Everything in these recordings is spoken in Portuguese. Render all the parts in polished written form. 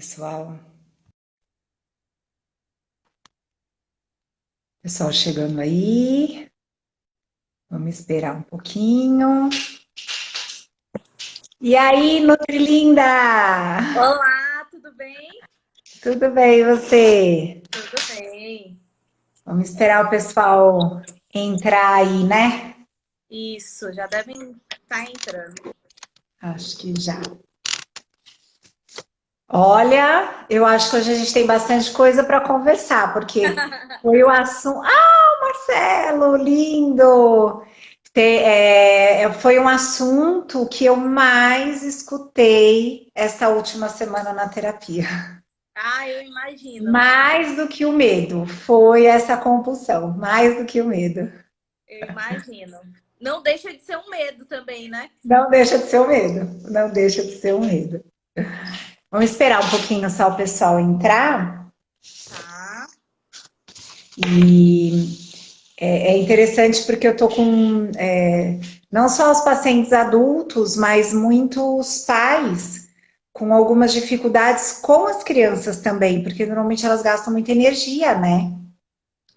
Pessoal, pessoal chegando aí. Vamos esperar um pouquinho. E aí, Nutrilinda? Olá, tudo bem? Tudo bem, e você? Tudo bem. Vamos esperar o pessoal entrar aí, né? Isso, já devem estar entrando. Acho que já. Olha, eu acho que hoje a gente tem bastante coisa para conversar, porque foi o assunto. Ah, Marcelo, lindo! Foi um assunto que eu mais escutei essa última semana na terapia. Ah, eu imagino, Mais do que o medo, foi essa compulsão, mais do que o medo. eu imagino. Não deixa de ser um medo também, né? Não deixa de ser o medo, não deixa de ser um medo. Vamos esperar um pouquinho só o pessoal entrar. Tá. E é interessante porque eu tô com não só os pacientes adultos, mas muitos pais com algumas dificuldades com as crianças também, porque normalmente elas gastam muita energia, né?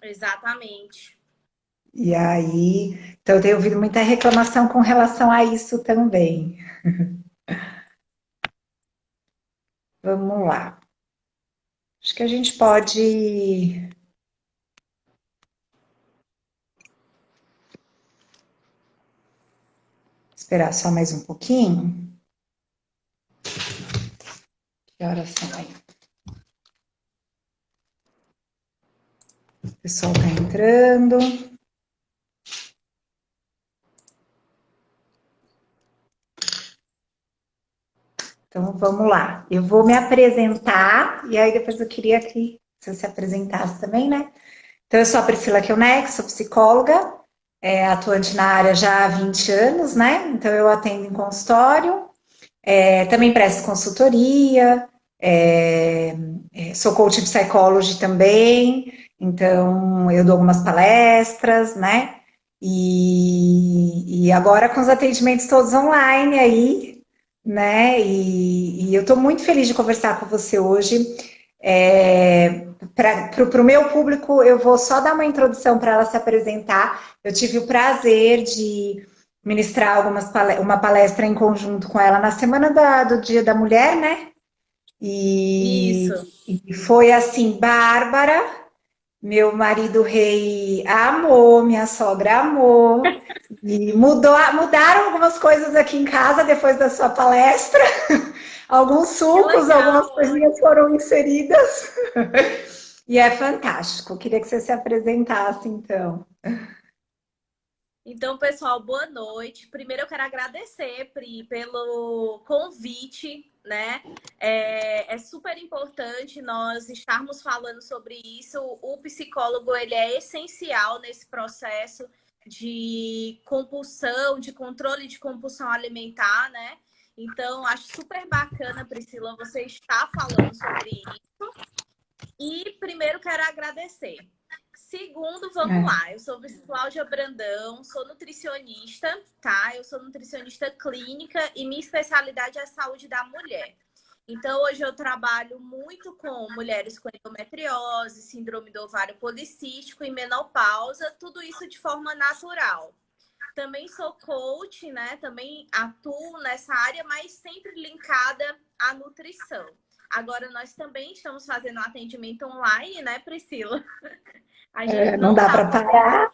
Exatamente. E aí, então eu tenho ouvido muita reclamação com relação a isso também. Vamos lá. Acho que a gente pode esperar só mais um pouquinho. Que horas são aí? O pessoal está entrando. Então vamos lá. Eu vou me apresentar e aí depois eu queria que você se apresentasse também, né? Então eu sou a Priscila Kionek, sou psicóloga, atuante na área já há 20 anos, né? Então eu atendo em consultório, também presto consultoria, sou coach psychology também, então eu dou algumas palestras, né? E agora com os atendimentos todos online aí, né? E eu estou muito feliz de conversar com você hoje. Para o meu público, eu vou só dar uma introdução para ela se apresentar. Eu tive o prazer de ministrar uma palestra em conjunto com ela na semana do Dia da Mulher, né? E, Isso. e foi assim, bárbara. Meu marido rei amou, minha sogra amou. E mudaram algumas coisas aqui em casa depois da sua palestra. Alguns Que sucos, algumas legal, coisinhas ótimo. foram inseridas. E é fantástico. Queria que você se apresentasse, então. Então, pessoal, boa noite. Primeiro eu quero agradecer, Pri, pelo convite, né? É super importante nós estarmos falando sobre isso. O psicólogo, ele é essencial nesse processo de compulsão, de controle de compulsão alimentar, né? Então, acho super bacana, Priscila, você estar falando sobre isso. E primeiro quero agradecer. Segundo, vamos É. lá. Eu sou Cláudia Brandão, sou nutricionista, tá? Eu sou nutricionista clínica e minha especialidade é a saúde da mulher. Então, hoje eu trabalho muito com mulheres com endometriose, síndrome do ovário policístico e menopausa, tudo isso de forma natural. Também sou coach, né? Também atuo nessa área, mas sempre linkada à nutrição. Agora, nós também estamos fazendo um atendimento online, né, Priscila? A gente Não não dá está para podendo. parar.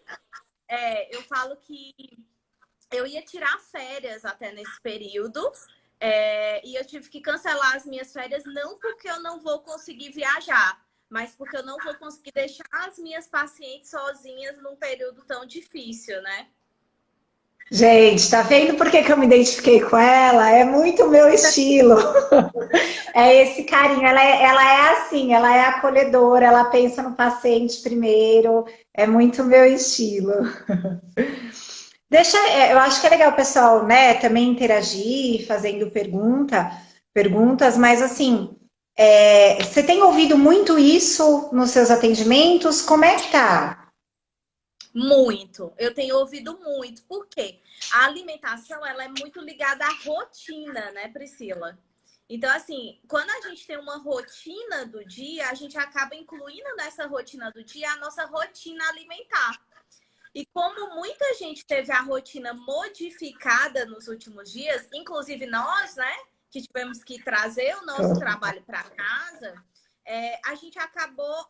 Eu falo que eu ia tirar férias até nesse período. E eu tive que cancelar as minhas férias, não porque eu não vou conseguir viajar, mas porque eu não vou conseguir deixar as minhas pacientes sozinhas num período tão difícil, né? Gente, tá vendo por que eu me identifiquei com ela? É muito meu estilo. É esse carinho. Ela é assim, ela é acolhedora, ela pensa no paciente primeiro. É muito meu estilo. Eu acho que é legal o pessoal, né, também interagir, fazendo perguntas, mas assim, você tem ouvido muito isso nos seus atendimentos? Como é que tá? Muito. Eu tenho ouvido muito. Por quê? A alimentação, ela é muito ligada à rotina, né, Priscila? Então, assim, quando a gente tem uma rotina do dia, a gente acaba incluindo nessa rotina do dia a nossa rotina alimentar. E como muita gente teve a rotina modificada nos últimos dias, inclusive nós, né, que tivemos que trazer o nosso trabalho para casa,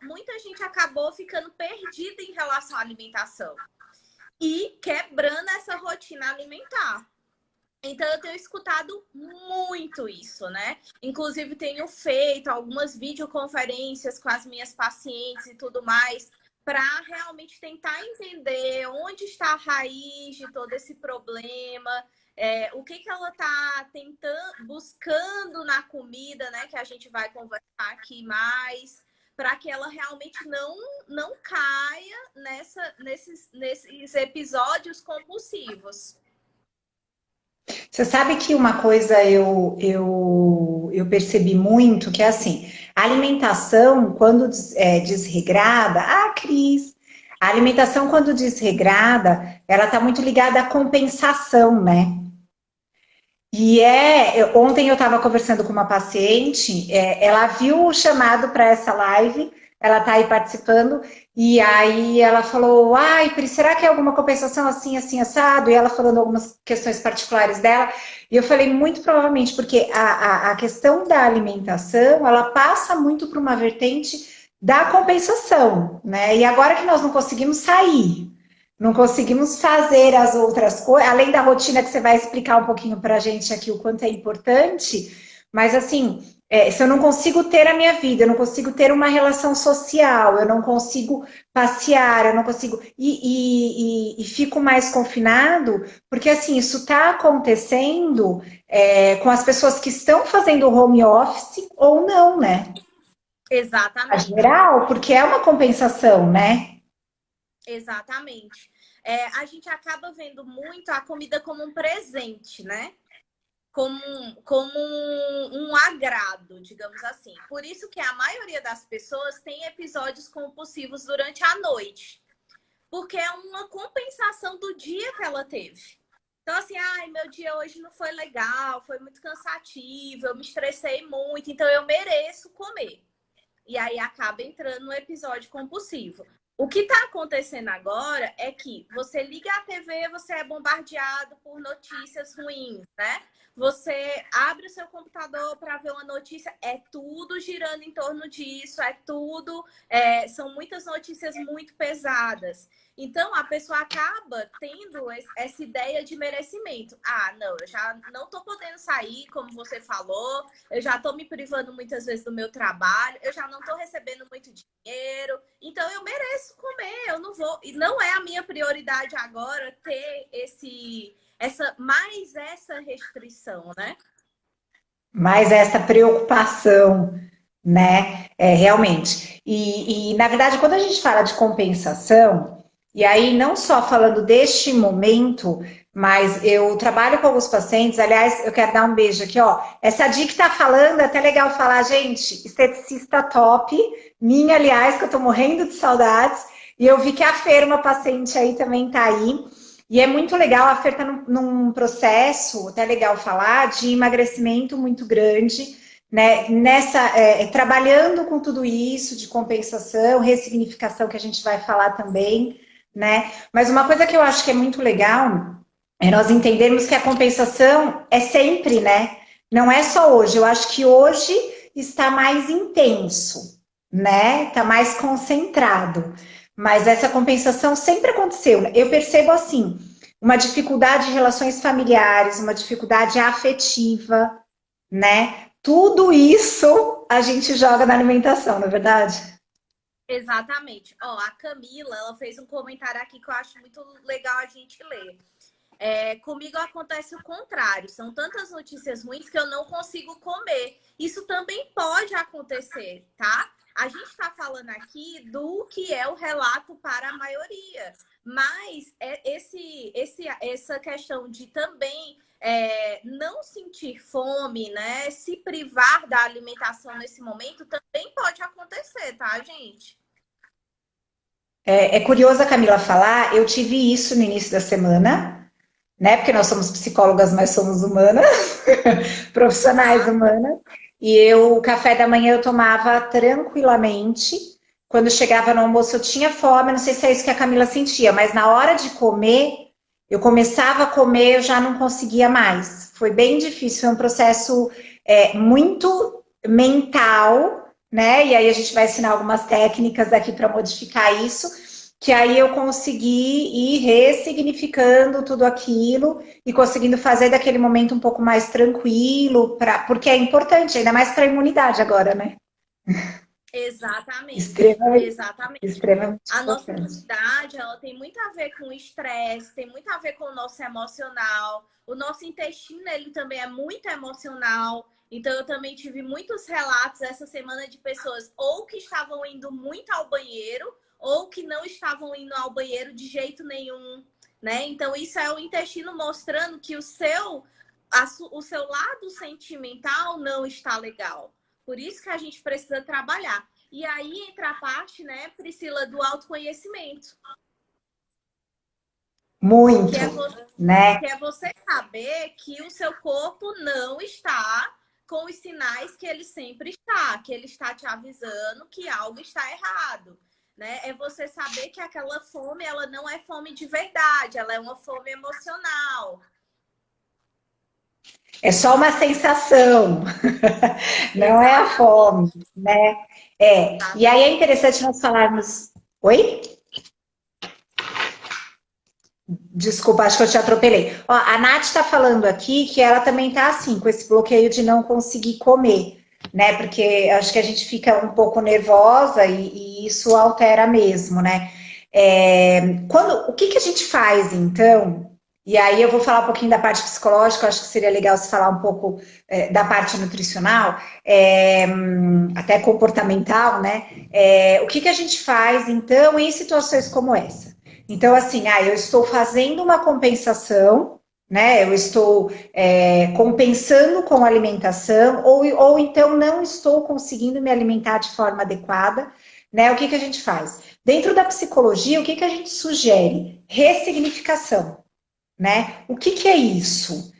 muita gente acabou ficando perdida em relação à alimentação e quebrando essa rotina alimentar. Então, eu tenho escutado muito isso, né? Inclusive, tenho feito algumas videoconferências com as minhas pacientes e tudo mais, para realmente tentar entender onde está a raiz de todo esse problema, o que ela está tentando, buscando na comida, né? Que a gente vai conversar aqui mais, para que ela realmente não caia nesses episódios compulsivos. Você sabe que uma coisa eu percebi muito, que é assim, a alimentação, quando é desregrada, Cris, a alimentação, quando desregrada, ela está muito ligada à compensação, né? Ontem eu estava conversando com uma paciente, ela viu o chamado para essa live, ela está aí participando, e aí ela falou, ai, Pri, será que é alguma compensação assim, assim, assado? E ela falando algumas questões particulares dela, e eu falei, muito provavelmente, porque a questão da alimentação, ela passa muito por uma vertente da compensação, né? E agora que nós não conseguimos sair, não conseguimos fazer as outras coisas, além da rotina que você vai explicar um pouquinho para a gente aqui o quanto é importante, mas assim, se eu não consigo ter a minha vida, eu não consigo ter uma relação social, eu não consigo passear, eu não consigo. E fico mais confinado, porque assim, isso está acontecendo com as pessoas que estão fazendo home office ou não, né? A Exatamente. geral, porque é uma compensação, né? Exatamente. A gente acaba vendo muito a comida como um presente, né? Como um agrado, digamos assim. Por isso que a maioria das pessoas tem episódios compulsivos durante a noite. Porque é uma compensação do dia que ela teve. Então, assim, meu dia hoje não foi legal, foi muito cansativo, eu me estressei muito, então eu mereço comer. E aí acaba entrando no episódio compulsivo. O que está acontecendo agora é que você liga a TV, você é bombardeado por notícias ruins, né? Você abre o seu computador para ver uma notícia, é tudo girando em torno disso, são muitas notícias muito pesadas. Então, a pessoa acaba tendo essa ideia de merecimento. Não, eu já não estou podendo sair, como você falou, eu já estou me privando muitas vezes do meu trabalho, eu já não estou recebendo muito dinheiro, então eu mereço comer, eu não vou. E não é a minha prioridade agora ter essa restrição, né? Mais essa preocupação, né? Realmente. Na verdade, quando a gente fala de compensação, e aí não só falando deste momento, mas eu trabalho com alguns pacientes, aliás, eu quero dar um beijo aqui, ó. Essa dica que tá falando, é até legal falar, gente, esteticista top, minha, aliás, que eu tô morrendo de saudades, e eu vi que a Fer, uma paciente aí, também tá aí. E é muito legal, a Fer está num processo, até legal falar, de emagrecimento muito grande, né? Trabalhando com tudo isso, de compensação, ressignificação, que a gente vai falar também, né? Mas uma coisa que eu acho que é muito legal é nós entendermos que a compensação é sempre, né? Não é só hoje. Eu acho que hoje está mais intenso, né? Está mais concentrado. Mas essa compensação sempre aconteceu. Eu percebo assim, uma dificuldade de relações familiares, uma dificuldade afetiva, né? Tudo isso a gente joga na alimentação, não é verdade? Exatamente. A Camila, ela fez um comentário aqui que eu acho muito legal a gente ler. Comigo acontece o contrário. São tantas notícias ruins que eu não consigo comer. Isso também pode acontecer, tá? A gente está falando aqui do que é o relato para a maioria. Mas essa questão de também não sentir fome, né? Se privar da alimentação nesse momento também pode acontecer, tá, gente? É curioso a Camila falar, eu tive isso no início da semana, né? Porque nós somos psicólogas, mas somos humanas, profissionais Exato. humanas. E eu, o café da manhã eu tomava tranquilamente. Quando chegava no almoço eu tinha fome, não sei se é isso que a Camila sentia, mas na hora de comer, eu começava a comer, eu já não conseguia mais. Foi bem difícil, foi um processo muito mental, né? E aí a gente vai ensinar algumas técnicas aqui para modificar isso, que aí eu consegui ir ressignificando tudo aquilo e conseguindo fazer daquele momento um pouco mais tranquilo, porque é importante, ainda mais para a imunidade agora, né? Exatamente, Extremamente, exatamente. extremamente A nossa importante. imunidade, ela tem muito a ver com o estresse, tem muito a ver com o nosso emocional. O nosso intestino, ele também é muito emocional. Então, eu também tive muitos relatos essa semana de pessoas ou que estavam indo muito ao banheiro ou que não estavam indo ao banheiro de jeito nenhum, né? Então, isso é o intestino mostrando que o seu lado sentimental não está legal. Por isso que a gente precisa trabalhar. E aí entra a parte, né, Priscila, do autoconhecimento, que Muito, é você, né? que é você saber que o seu corpo não está com os sinais que ele sempre está, que ele está te avisando que algo está errado. Né? É você saber que aquela fome, ela não é fome de verdade, ela é uma fome emocional. É só uma sensação, não é a Exatamente. fome, né? E aí é interessante nós falarmos. Oi? Desculpa, acho que eu te atropelei. Ó, a Nath está falando aqui que ela também está assim, com esse bloqueio de não conseguir comer, né? Porque acho que a gente fica um pouco nervosa e isso altera mesmo, né? O que a gente faz, então? E aí eu vou falar um pouquinho da parte psicológica, acho que seria legal se falar um pouco da parte nutricional, até comportamental, né? O que a gente faz, então, em situações como essa? Então, assim, eu estou fazendo uma compensação, né? Eu estou compensando com alimentação, ou então não estou conseguindo me alimentar de forma adequada, né? O que a gente faz? Dentro da psicologia, o que a gente sugere? Ressignificação, né? O que é isso?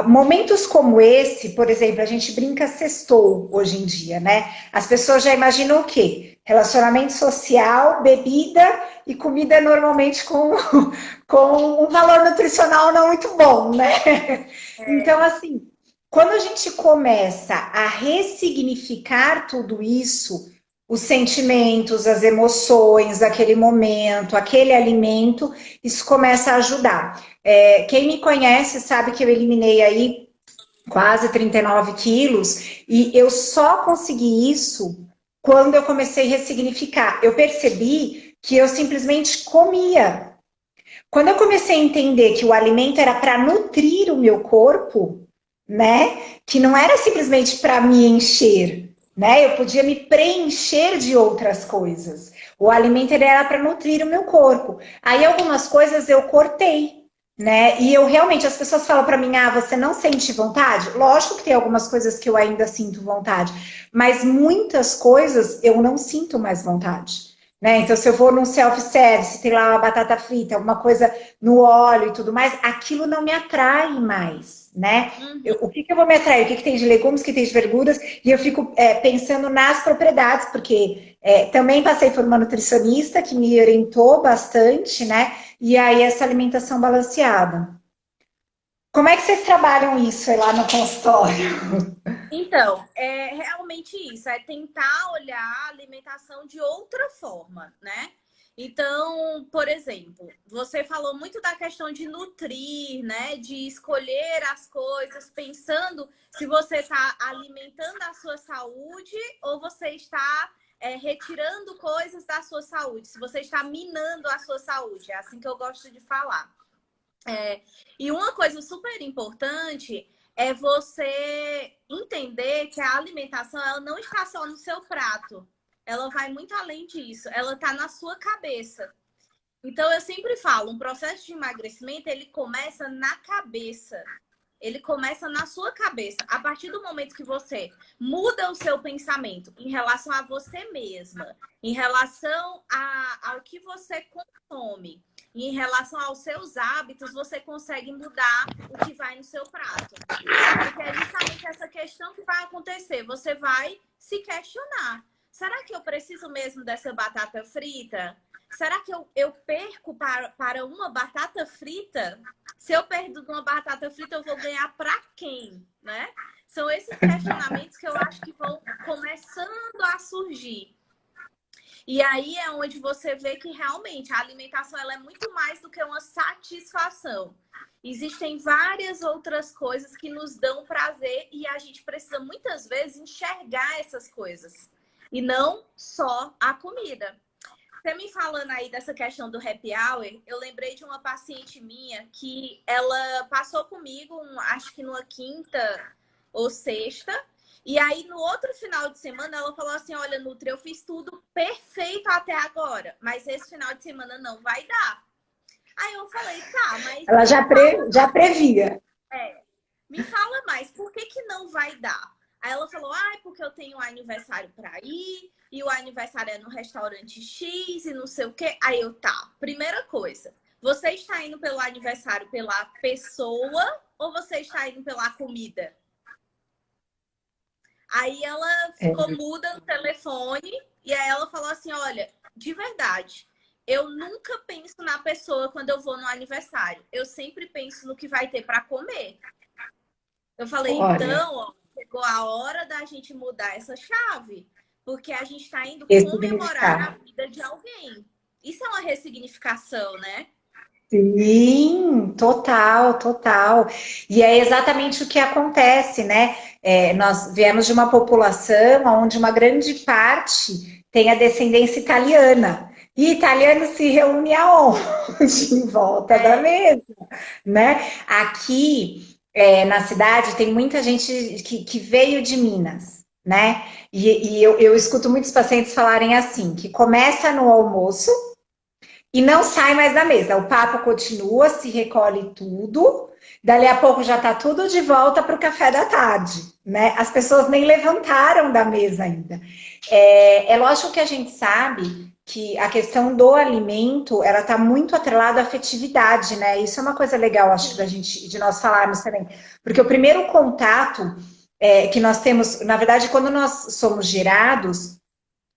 Momentos como esse, por exemplo, a gente brinca sextou hoje em dia, né? As pessoas já imaginam o quê? Relacionamento social, bebida e comida normalmente com um valor nutricional não muito bom, né? Então, assim, quando a gente começa a ressignificar tudo isso, os sentimentos, as emoções, aquele momento, aquele alimento, isso começa a ajudar. Quem me conhece sabe que eu eliminei aí quase 39 quilos e eu só consegui isso quando eu comecei a ressignificar. Eu percebi que eu simplesmente comia. Quando eu comecei a entender que o alimento era para nutrir o meu corpo, né? Que não era simplesmente para me encher, né? Eu podia me preencher de outras coisas. O alimento era para nutrir o meu corpo. Aí algumas coisas eu cortei, né? E eu realmente, as pessoas falam para mim: "Ah, você não sente vontade?" Lógico que tem algumas coisas que eu ainda sinto vontade, mas muitas coisas eu não sinto mais vontade. Né? Então, se eu vou num self-service, tem lá uma batata frita, alguma coisa no óleo e tudo mais, aquilo não me atrai mais, né? Uhum. O que eu vou me atrair? O que tem de legumes, o que tem de verduras? E eu fico pensando nas propriedades, porque também passei por uma nutricionista que me orientou bastante, né? E aí essa alimentação balanceada. Como é que vocês trabalham isso aí lá no consultório? Então, é realmente isso, é tentar olhar a alimentação de outra forma, né? Então, por exemplo, você falou muito da questão de nutrir, né? De escolher as coisas pensando se você está alimentando a sua saúde ou você está retirando coisas da sua saúde, se você está minando a sua saúde. É assim que eu gosto de falar. E uma coisa super importante é você entender que a alimentação ela não está só no seu prato. Ela vai muito além disso. Ela está na sua cabeça. Então, eu sempre falo, um processo de emagrecimento, ele começa na cabeça. Ele começa na sua cabeça. A partir do momento que você muda o seu pensamento em relação a você mesma, em relação ao que você consome, em relação aos seus hábitos, você consegue mudar o que vai no seu prato. Porque é justamente essa questão que vai acontecer. Você vai se questionar. Será que eu preciso mesmo dessa batata frita? Será que eu perco para uma batata frita? Se eu perdo uma batata frita, eu vou ganhar para quem, né? São esses questionamentos que eu acho que vão começando a surgir. E aí é onde você vê que realmente a alimentação ela é muito mais do que uma satisfação. Existem várias outras coisas que nos dão prazer e a gente precisa muitas vezes enxergar essas coisas. E não só a comida. Você me falando aí dessa questão do happy hour, eu lembrei de uma paciente minha que ela passou comigo, acho que numa quinta ou sexta, e aí no outro final de semana ela falou assim, olha, Nutri, eu fiz tudo perfeito até agora, mas esse final de semana não vai dar. Aí eu falei, tá, mas... Ela já previa. Me fala mais, por que que não vai dar? Aí ela falou, é porque eu tenho um aniversário para ir, e o aniversário é no restaurante X e não sei o quê. Aí eu, tá, primeira coisa, você está indo pelo aniversário pela pessoa ou você está indo pela comida? Aí ela ficou muda no telefone e aí ela falou assim, olha, de verdade, eu nunca penso na pessoa quando eu vou no aniversário. Eu sempre penso no que vai ter para comer. Eu falei, então, ó, chegou a hora da gente mudar essa chave, porque a gente está indo comemorar a vida de alguém. Isso é uma ressignificação, né? Sim, total, total. E é exatamente o que acontece, né? Nós viemos de uma população onde uma grande parte tem a descendência italiana. E italiano se reúne aonde? Em volta da mesa, né? Aqui na cidade tem muita gente que veio de Minas, né? E eu escuto muitos pacientes falarem assim, que começa no almoço e não sai mais da mesa. O papo continua, se recolhe tudo, dali a pouco já está tudo de volta para o café da tarde, né? As pessoas nem levantaram da mesa ainda. É lógico que a gente sabe que a questão do alimento, ela está muito atrelada à afetividade, né? Isso é uma coisa legal, acho, de nós falarmos também. Porque o primeiro contato que nós temos, na verdade, quando nós somos gerados,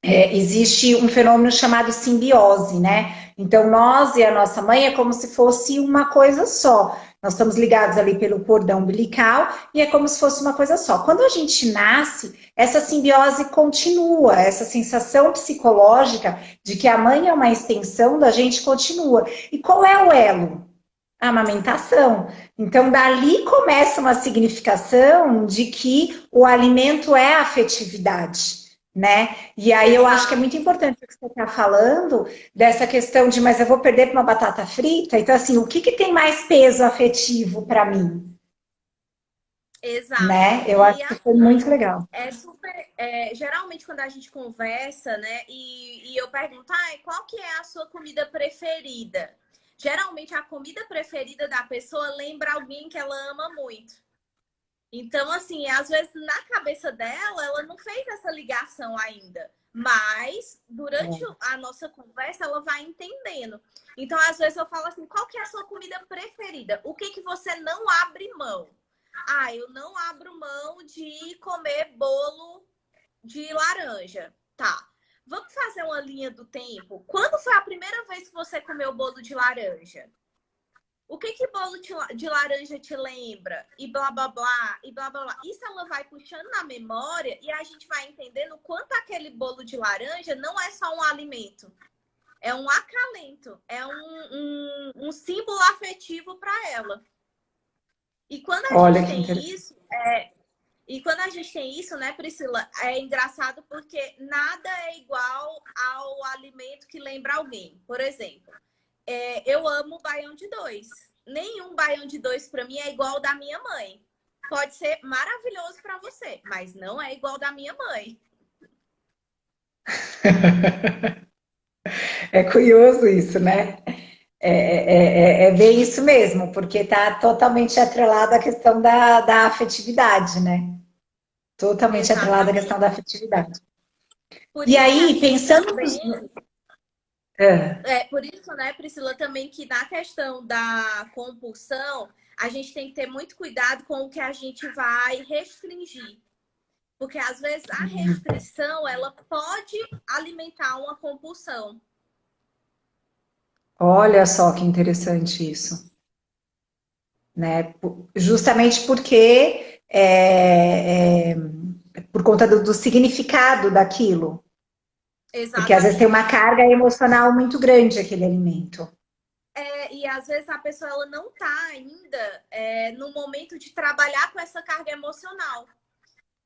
existe um fenômeno chamado simbiose, né? Então, nós e a nossa mãe é como se fosse uma coisa só. Nós estamos ligados ali pelo cordão umbilical e é como se fosse uma coisa só. Quando a gente nasce, essa simbiose continua, essa sensação psicológica de que a mãe é uma extensão da gente continua. E qual é o elo? A amamentação. Então, dali começa uma significação de que o alimento é afetividade. Né? E aí eu acho que é muito importante o que você está falando dessa questão de, mas eu vou perder para uma batata frita? Então, assim, o que tem mais peso afetivo para mim? Exato. Né? Eu acho que foi muito legal. Geralmente quando a gente conversa, né, e eu pergunto, qual que é a sua comida preferida? Geralmente a comida preferida da pessoa lembra alguém que ela ama muito. Então, assim, às vezes na cabeça dela, ela não fez essa ligação ainda. Mas, durante a nossa conversa, ela vai entendendo. Então, às vezes eu falo assim, qual que é a sua comida preferida? O que você não abre mão? Eu não abro mão de comer bolo de laranja. Tá. Vamos fazer uma linha do tempo. Quando foi a primeira vez que você comeu bolo de laranja? O que bolo de laranja te lembra? E blá, blá, blá, e blá, blá, blá. Isso ela vai puxando na memória e a gente vai entendendo o quanto aquele bolo de laranja não é só um alimento. É um acalento. É um símbolo afetivo para ela. E quando a gente tem isso... E quando a gente tem isso, né, Priscila, é engraçado porque nada é igual ao alimento que lembra alguém. Por exemplo... eu amo baião de dois. Nenhum baião de dois para mim é igual ao da minha mãe. Pode ser maravilhoso para você, mas não é igual ao da minha mãe. É curioso isso, né? É bem isso mesmo, porque está totalmente atrelado à questão da afetividade, né? Totalmente atrelado à questão da afetividade. E aí, pensando... É. Por isso, né, Priscila, também que na questão da compulsão, a gente tem que ter muito cuidado com o que a gente vai restringir. Porque às vezes a restrição, ela pode alimentar uma compulsão. Olha só que interessante isso, né? Justamente porque por conta do significado daquilo. Porque às vezes tem uma Exatamente. carga emocional muito grande aquele alimento. E às vezes a pessoa ela não está ainda no momento de trabalhar com essa carga emocional.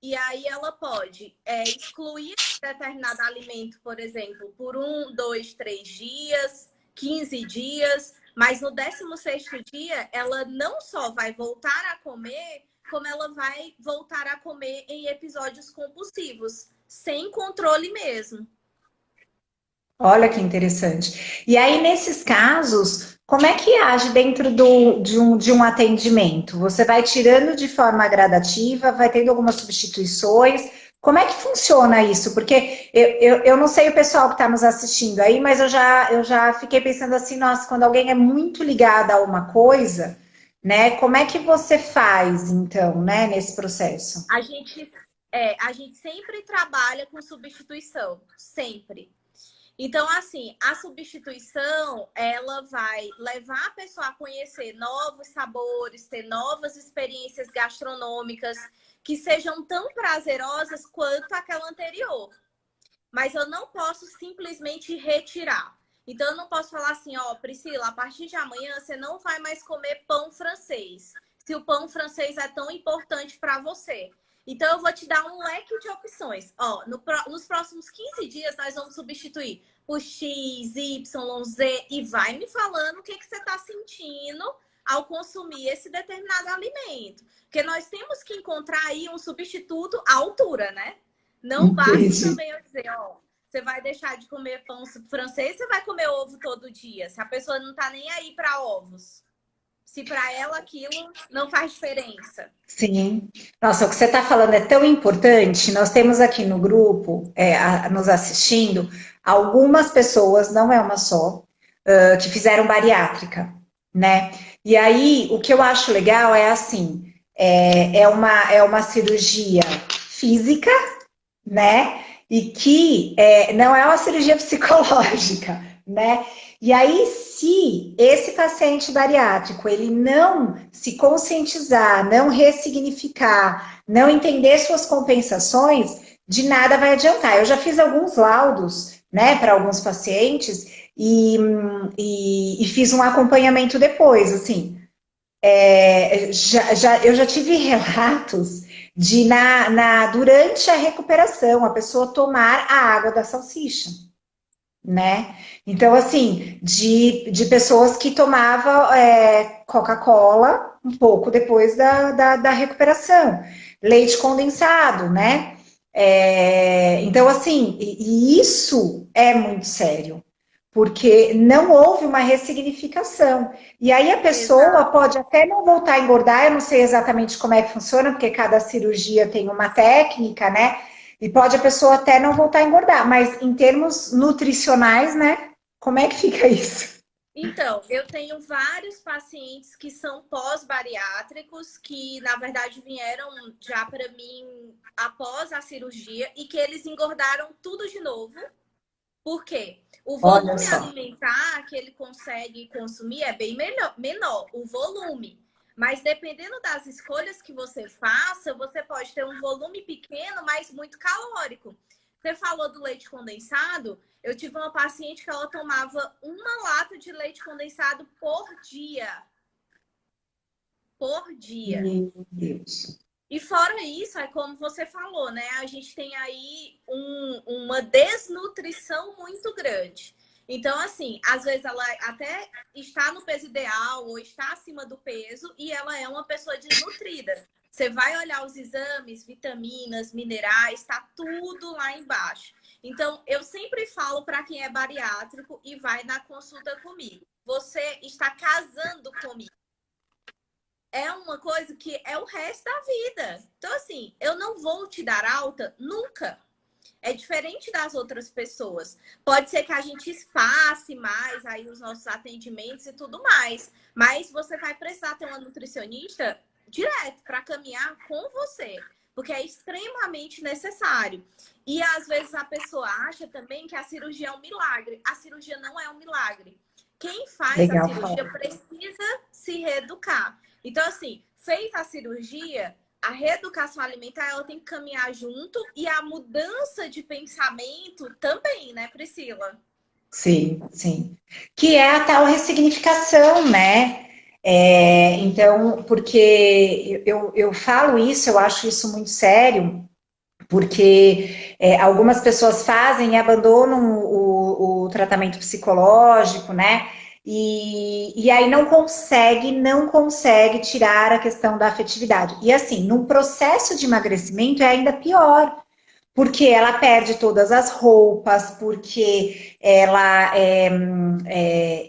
E aí ela pode excluir determinado alimento, por exemplo, por 1, 2, 3 dias, 15 dias, mas no 16º dia ela não só vai voltar a comer, como ela vai voltar a comer em episódios compulsivos, sem controle mesmo. Olha que interessante. E aí, nesses casos, como é que age dentro de um atendimento? Você vai tirando de forma gradativa, vai tendo algumas substituições? Como é que funciona isso? Porque eu não sei o pessoal que está nos assistindo aí, mas eu já fiquei pensando assim, nossa, quando alguém é muito ligado a uma coisa, né? Como é que você faz, então, né, nesse processo? A gente sempre trabalha com substituição, sempre. Então, assim, a substituição, ela vai levar a pessoa a conhecer novos sabores, ter novas experiências gastronômicas que sejam tão prazerosas quanto aquela anterior. Mas eu não posso simplesmente retirar. Então, eu não posso falar assim, ó, Priscila, a partir de amanhã você não vai mais comer pão francês. Se o pão francês é tão importante para você. Então, eu vou te dar um leque de opções. Ó, nos próximos 15 dias, nós vamos substituir por X, Y, Z e vai me falando o que você está sentindo ao consumir esse determinado alimento. Porque nós temos que encontrar aí um substituto à altura, né? Não basta Entendi. também eu dizer, ó, você vai deixar de comer pão francês, você vai comer ovo todo dia. Se a pessoa não tá nem aí para ovos. Se para ela aquilo não faz diferença. Sim. Nossa, o que você está falando é tão importante. Nós temos aqui no grupo, nos assistindo, algumas pessoas, não é uma só, que fizeram bariátrica, né? E aí, o que eu acho legal é assim, é uma cirurgia física, né? E que não é uma cirurgia psicológica, né? E aí, se esse paciente bariátrico ele não se conscientizar, não ressignificar, não entender suas compensações, de nada vai adiantar. Eu já fiz alguns laudos, né, para alguns pacientes e fiz um acompanhamento depois, assim. Eu já tive relatos de durante a recuperação a pessoa tomar a água da salsicha, né? Então, assim, de pessoas que tomavam Coca-Cola um pouco depois da recuperação, leite condensado, né? Então, assim, e isso é muito sério, porque não houve uma ressignificação. E aí a pessoa Exato. pode até não voltar a engordar, eu não sei exatamente como é que funciona, porque cada cirurgia tem uma técnica, né? E pode a pessoa até não voltar a engordar, mas em termos nutricionais, né? Como é que fica isso? Então, eu tenho vários pacientes que são pós-bariátricos, que na verdade vieram já para mim após a cirurgia e que eles engordaram tudo de novo. Por quê? O Olha volume só. alimentar que ele consegue consumir é bem menor, o volume. Mas dependendo das escolhas que você faça, você pode ter um volume pequeno, mas muito calórico. Você falou do leite condensado. Eu tive uma paciente que ela tomava uma lata de leite condensado por dia. Por dia. Meu Deus. E fora isso, é como você falou, né? A gente tem aí uma desnutrição muito grande. Então, assim, às vezes ela até está no peso ideal ou está acima do peso e ela é uma pessoa desnutrida. Você vai olhar os exames, vitaminas, minerais, está tudo lá embaixo. Então, eu sempre falo para quem é bariátrico e vai na consulta comigo. Você está casando comigo. É uma coisa que é o resto da vida. Então, assim, eu não vou te dar alta nunca. É diferente das outras pessoas. Pode ser que a gente espace mais aí os nossos atendimentos e tudo mais, mas você vai precisar ter uma nutricionista direto para caminhar com você, porque é extremamente necessário. E às vezes a pessoa acha também que a cirurgia é um milagre. A cirurgia não é um milagre. Quem faz a Legal, cirurgia precisa se reeducar. Então, assim, fez a cirurgia, a reeducação alimentar, ela tem que caminhar junto, e a mudança de pensamento também, né, Priscila? sim, sim. Que é a tal ressignificação, né? Então, porque eu falo isso, eu acho isso muito sério, porque algumas pessoas fazem e abandonam o tratamento psicológico, né? E aí não consegue tirar a questão da afetividade. E assim, num processo de emagrecimento é ainda pior, porque ela perde todas as roupas, porque ela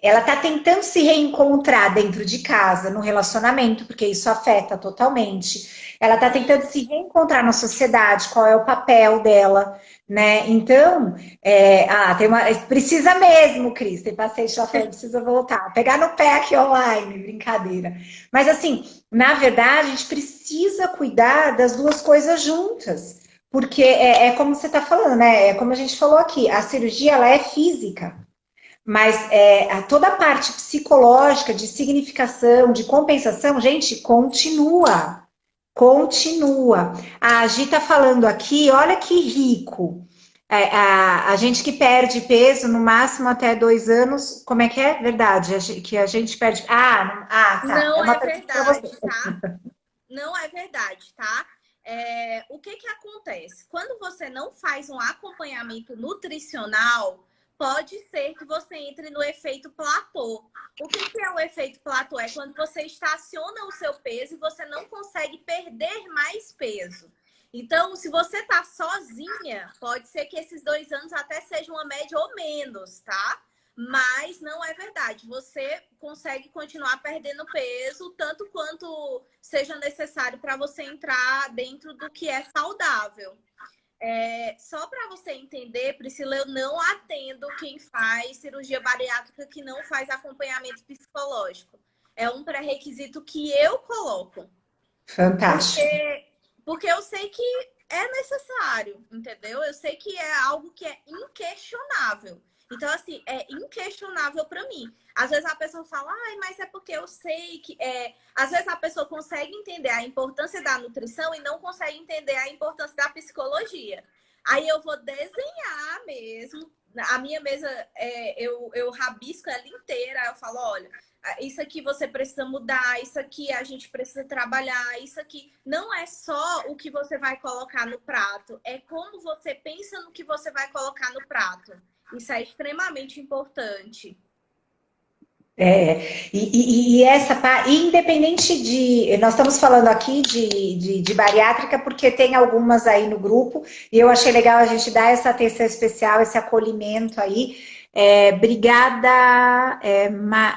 está tentando se reencontrar dentro de casa, no relacionamento, porque isso afeta totalmente. Ela está tentando se reencontrar na sociedade, qual é o papel dela, né? Então, precisa mesmo, Cris, tem paciente lá falando, precisa voltar, pegar no pé aqui online, brincadeira. Mas assim, na verdade, a gente precisa cuidar das duas coisas juntas. Porque é como você está falando, né? É como a gente falou aqui, a cirurgia ela é física, mas toda a parte psicológica, de significação, de compensação, gente, continua. Continua. A Gi está falando aqui, olha que rico. A gente que perde peso no máximo até 2 anos, como é que é? Verdade, que a gente perde. Tá. É Não uma é pergunta para você. verdade, tá? Não é verdade, tá? O que que acontece? Quando você não faz um acompanhamento nutricional, pode ser que você entre no efeito platô. O que que é o efeito platô? É quando você estaciona o seu peso e você não consegue perder mais peso. Então, se você tá sozinha, pode ser que esses 2 anos até seja uma média ou menos, tá? Mas não é verdade. Você consegue continuar perdendo peso tanto quanto seja necessário para você entrar dentro do que é saudável. Só para você entender, Priscila, eu não atendo quem faz cirurgia bariátrica que não faz acompanhamento psicológico. É um pré-requisito que eu coloco. Fantástico. Porque eu sei que é necessário, entendeu? Eu sei que é algo que é inquestionável. Então, assim, é inquestionável para mim. Às vezes a pessoa fala, mas é porque eu sei que Às vezes a pessoa consegue entender a importância da nutrição e não consegue entender a importância da psicologia. Aí eu vou desenhar mesmo. A minha mesa, eu rabisco ela inteira. Aí eu falo, olha, isso aqui você precisa mudar, isso aqui a gente precisa trabalhar, isso aqui não é só o que você vai colocar no prato, é como você pensa no que você vai colocar no prato. Isso é extremamente importante. E essa parte, independente de. Nós estamos falando aqui de bariátrica, porque tem algumas aí no grupo, e eu achei legal a gente dar essa atenção especial, esse acolhimento aí. Obrigada,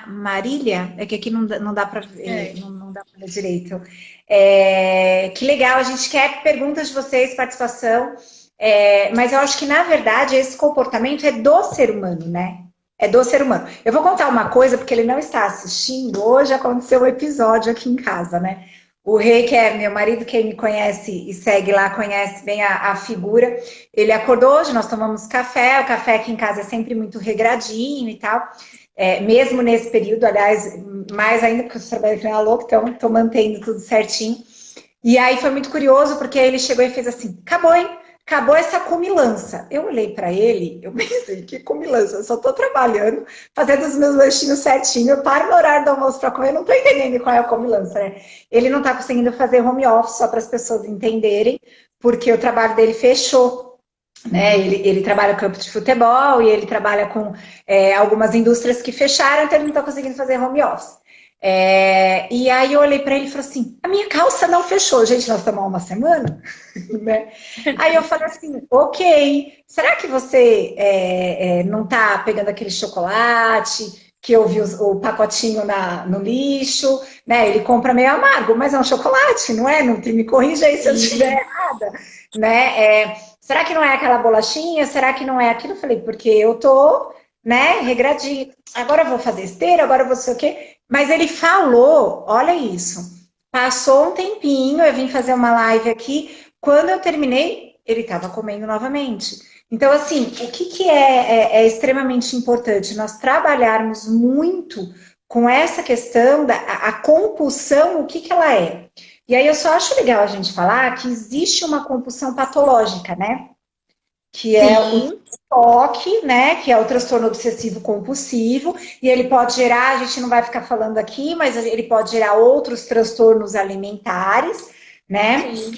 Marília, é que aqui não dá para ver, não dá para ver direito. Que legal, a gente quer perguntas de vocês, participação, mas eu acho que, na verdade, esse comportamento é do ser humano, né? É do ser humano. Eu vou contar uma coisa, porque ele não está assistindo. Hoje aconteceu um episódio aqui em casa, né? O Rei, que é meu marido, quem me conhece e segue lá, conhece bem a figura. Ele acordou hoje, nós tomamos café. O café aqui em casa é sempre muito regradinho e tal. Mesmo nesse período, aliás, mais ainda, porque eu trabalho com a louca, então estou mantendo tudo certinho. E aí foi muito curioso, porque ele chegou e fez assim, acabou, hein? Acabou essa comilança. Eu olhei para ele, eu pensei, que comilança? Eu só estou trabalhando, fazendo os meus lanchinhos certinho, eu paro no horário do almoço para comer, eu não estou entendendo qual é a comilança, né? Ele não está conseguindo fazer home office, só para as pessoas entenderem, porque o trabalho dele fechou, né? Ele trabalha no campo de futebol e ele trabalha com algumas indústrias que fecharam, então ele não está conseguindo fazer home office. E aí eu olhei para ele e falei assim, a minha calça não fechou. Gente, nós estamos há uma semana, né? Aí eu falei assim, ok, será que você não está pegando aquele chocolate que eu vi o pacotinho no lixo, né? Ele compra meio amargo, mas é um chocolate, não é? Não me corrija aí se eu estiver errada, né? será que não é aquela bolachinha? Será que não é aquilo? Eu falei, porque eu tô, né, regradinho. Agora eu vou fazer esteira, agora eu vou sei o quê. Mas ele falou, olha isso. Passou um tempinho, eu vim fazer uma live aqui. Quando eu terminei, ele estava comendo novamente. Então, assim, o que, que é extremamente importante? Nós trabalharmos muito com essa questão da a compulsão, o que, que ela é? E aí eu só acho legal a gente falar que existe uma compulsão patológica, né? Que é o Sim, TOC, né? Que é o transtorno obsessivo compulsivo, e ele pode gerar, a gente não vai ficar falando aqui, mas ele pode gerar outros transtornos alimentares, né? sim.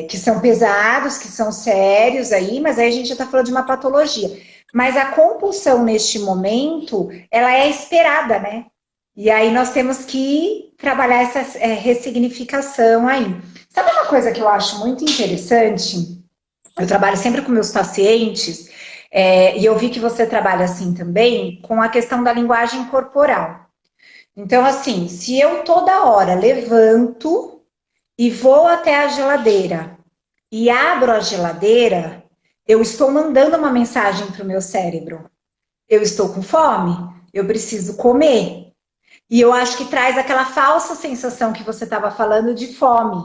Que são pesados, que são sérios aí, mas aí a gente já está falando de uma patologia. Mas a compulsão neste momento, ela é esperada, né? E aí nós temos que trabalhar essa ressignificação aí. Sabe uma coisa que eu acho muito interessante? Eu trabalho sempre com meus pacientes, e eu vi que você trabalha assim também, com a questão da linguagem corporal. Então, assim, se eu toda hora levanto e vou até a geladeira e abro a geladeira, eu estou mandando uma mensagem para o meu cérebro. Eu estou com fome, eu preciso comer. E eu acho que traz aquela falsa sensação que você estava falando de fome,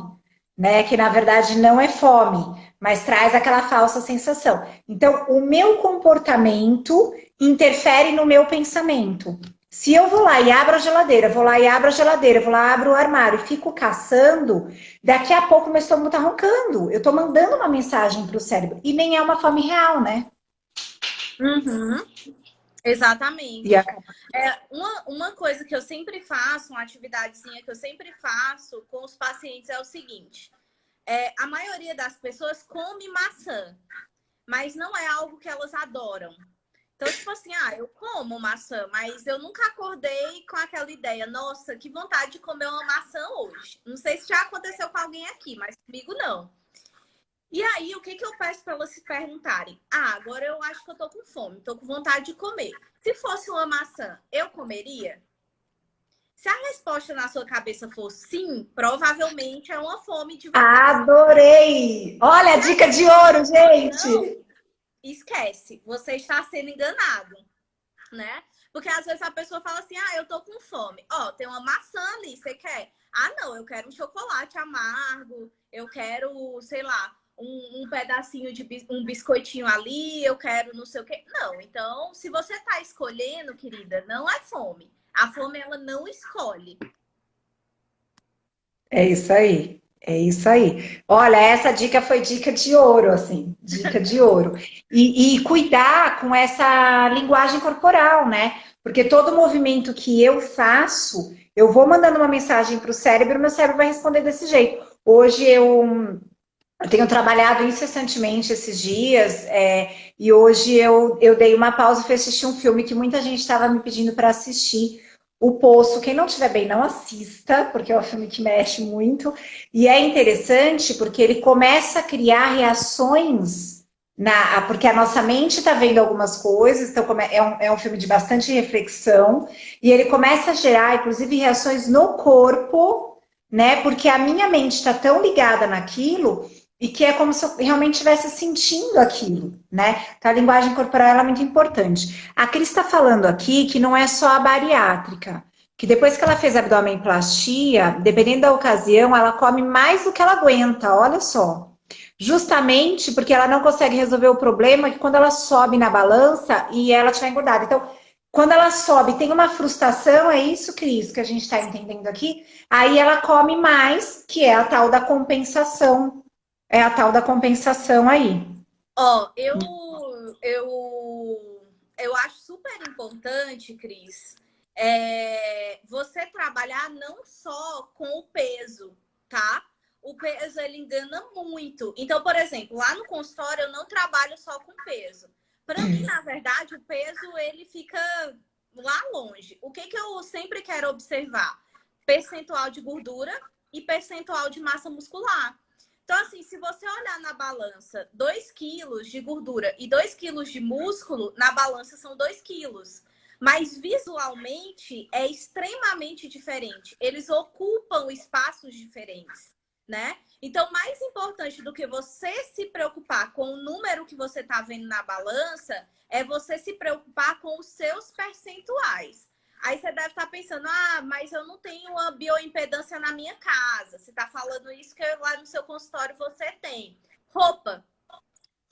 né? Que na verdade não é fome, mas traz aquela falsa sensação. Então, o meu comportamento interfere no meu pensamento. Se eu vou lá e abro a geladeira, vou lá e abro a geladeira, vou lá e abro o armário e fico caçando, daqui a pouco meu estômago tá roncando. Eu tô mandando uma mensagem para o cérebro. E nem é uma fome real, né? Uhum, E exatamente. acaba. Uma coisa que eu sempre faço, uma atividadezinha que eu sempre faço com os pacientes é o seguinte: a maioria das pessoas come maçã, mas não é algo que elas adoram. Então, tipo assim, eu como maçã, mas eu nunca acordei com aquela ideia, nossa, que vontade de comer uma maçã hoje. Não sei se já aconteceu com alguém aqui, mas comigo não. E aí, o que que eu peço para elas se perguntarem? Agora eu acho que eu tô com fome, tô com vontade de comer. Se fosse uma maçã, eu comeria? Se a resposta na sua cabeça for sim, provavelmente é uma fome de verdade. Adorei! Olha a Se a dica de resposta ouro, for não, gente! esquece, você está sendo enganado, né? Porque às vezes a pessoa fala assim: eu tô com fome. Ó, tem uma maçã ali, você quer? Não, eu quero um chocolate amargo, eu quero, sei lá, um pedacinho de um biscoitinho ali, eu quero não sei o quê. Não, então, se você tá escolhendo, querida, não é fome. A fome, ela não escolhe. É isso aí. É isso aí. Olha, essa dica foi dica de ouro, assim, dica de ouro. E cuidar com essa linguagem corporal, né? Porque todo movimento que eu faço, eu vou mandando uma mensagem para o cérebro, meu cérebro vai responder desse jeito. Hoje eu tenho trabalhado incessantemente esses dias, e hoje eu dei uma pausa e fui assistir um filme que muita gente estava me pedindo para assistir. O Poço, quem não estiver bem, não assista, porque é um filme que mexe muito. E é interessante porque ele começa a criar reações, porque a nossa mente está vendo algumas coisas, então é um filme de bastante reflexão, e ele começa a gerar, inclusive, reações no corpo, né? Porque a minha mente está tão ligada naquilo e que é como se eu realmente estivesse sentindo aquilo, né? Então, a linguagem corporal é muito importante. A Cris está falando aqui que não é só a bariátrica, que depois que ela fez abdominoplastia, dependendo da ocasião, ela come mais do que ela aguenta, olha só. Justamente porque ela não consegue resolver o problema que quando ela sobe na balança e ela estiver engordada. Então, quando ela sobe, tem uma frustração, é isso, Cris, que a gente está entendendo aqui. Aí ela come mais, que é a tal da compensação, aí. Ó, eu acho super importante, Cris, você trabalhar não só com o peso, tá? O peso, ele engana muito. Então, por exemplo, lá no consultório eu não trabalho só com peso. Para mim, na verdade, o peso, ele fica lá longe. O que que eu sempre quero observar? Percentual de gordura e percentual de massa muscular. Então, assim, se você olhar na balança 2 quilos de gordura e 2 quilos de músculo, na balança são 2 quilos. Mas visualmente é extremamente diferente. Eles ocupam espaços diferentes. né? Então, mais importante do que você se preocupar com o número que você está vendo na balança, é você se preocupar com os seus percentuais. Aí você deve estar pensando, mas eu não tenho uma bioimpedância na minha casa. Você está falando isso que lá no seu consultório você tem. Roupa.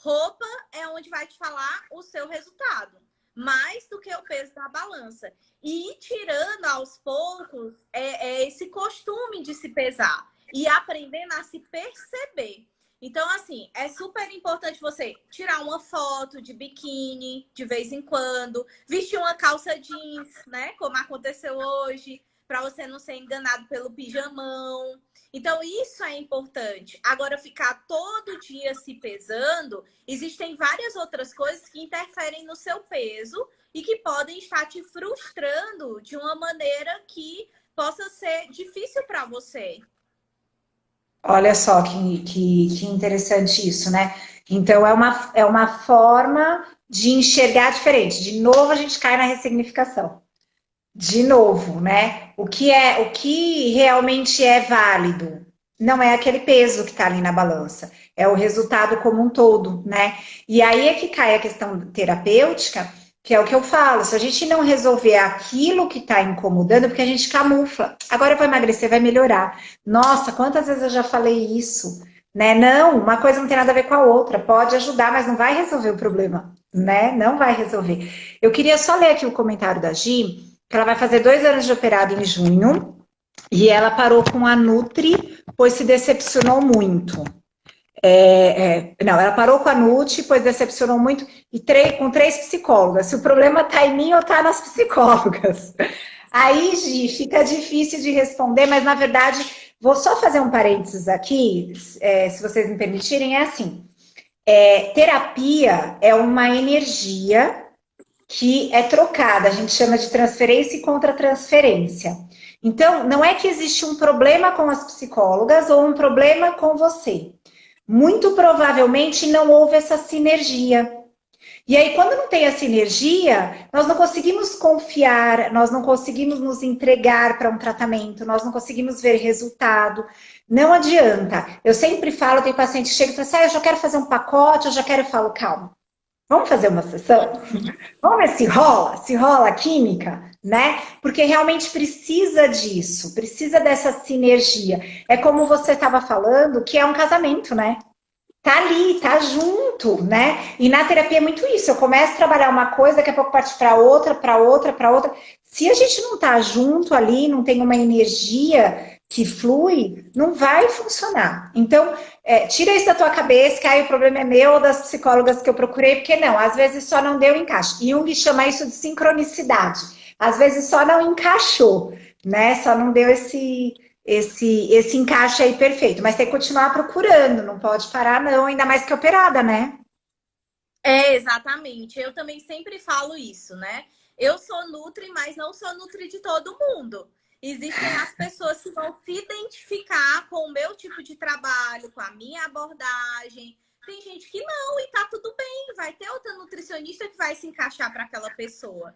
Roupa é onde vai te falar o seu resultado. Mais do que o peso da balança. E ir tirando aos poucos esse costume de se pesar. E aprendendo a se perceber. Então, assim, é super importante você tirar uma foto de biquíni de vez em quando, vestir uma calça jeans, né? Como aconteceu hoje, para você não ser enganado pelo pijamão. Então, isso é importante. Agora, ficar todo dia se pesando, existem várias outras coisas que interferem no seu peso e que podem estar te frustrando de uma maneira que possa ser difícil para você. Olha só que interessante isso, né? Então, é uma forma de enxergar diferente. De novo, a gente cai na ressignificação. De novo, né? O que realmente é válido não é aquele peso que está ali na balança, é o resultado como um todo, né? E aí é que cai a questão terapêutica, que é o que eu falo. Se a gente não resolver aquilo que está incomodando, porque a gente camufla. Agora eu vou emagrecer, vai melhorar. Nossa, quantas vezes eu já falei isso, né? Não, uma coisa não tem nada a ver com a outra. Pode ajudar, mas não vai resolver o problema, né? Não vai resolver. Eu queria só ler aqui o comentário da Gi, que ela vai fazer 2 anos de operado em junho, e ela parou com a Nutri, pois se decepcionou muito. Não, ela parou com a Nutri, pois decepcionou muito, e com 3 psicólogas. Se o problema está em mim ou está nas psicólogas. Aí, Gi, fica difícil de responder, mas na verdade, vou só fazer um parênteses aqui, se vocês me permitirem, é assim. Terapia é uma energia que é trocada, a gente chama de transferência e contra-transferência. Então, não é que existe um problema com as psicólogas ou um problema com você. Muito provavelmente não houve essa sinergia. E aí, quando não tem essa sinergia, nós não conseguimos confiar, nós não conseguimos nos entregar para um tratamento, nós não conseguimos ver resultado. Não adianta. Eu sempre falo, tem paciente que chega e fala assim, eu já quero fazer um pacote, eu já quero, eu falo, calma. Vamos fazer uma sessão? Vamos ver se rola a química, né? Porque realmente precisa disso, precisa dessa sinergia. É como você estava falando, que é um casamento, né? Tá ali, tá junto, né? E na terapia é muito isso. Eu começo a trabalhar uma coisa, daqui a pouco parte para outra, para outra, para outra. Se a gente não tá junto ali, não tem uma energia que flui, não vai funcionar. Então, tira isso da tua cabeça, que aí o problema é meu ou das psicólogas que eu procurei, porque não, às vezes só não deu encaixe. Jung chama isso de sincronicidade. Às vezes só não encaixou, né? Só não deu esse encaixe aí perfeito, mas tem que continuar procurando, não pode parar não, ainda mais que operada, né? Exatamente. Eu também sempre falo isso, né? Eu sou Nutri, mas não sou Nutri de todo mundo. Existem as pessoas que vão se identificar com o meu tipo de trabalho, com a minha abordagem. Tem gente que não, e tá tudo bem. Vai ter outra nutricionista que vai se encaixar para aquela pessoa.